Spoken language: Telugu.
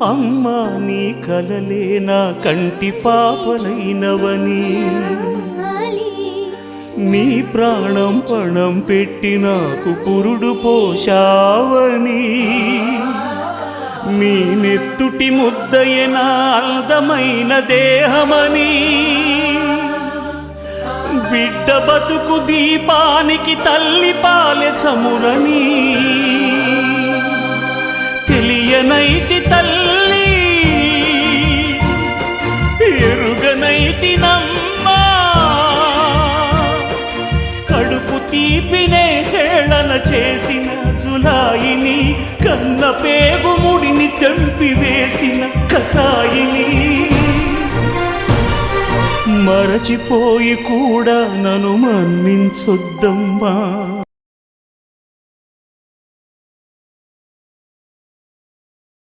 అమ్మా నీ కలలే నా కంటి పాపనైనవని, నీ ప్రాణం పణం పెట్టి నాకు పురుడు పోషావని, నీ నెత్తుటి ముద్దయే నా అందమైన దేహమని, బిడ్డ బతుకు దీపానికి తల్లి పాలె చమురని తెలియనైతి తల్లి, ఎరుగనైతి నమ్మా, కడుపు తీపినే హేళన చేసిన జులాయిని, కన్న పేగు ముడిని తెంపి వేసిన కసాయిని, మరచిపోయి కూడా నన్ను మన్నించొద్దమ్మా.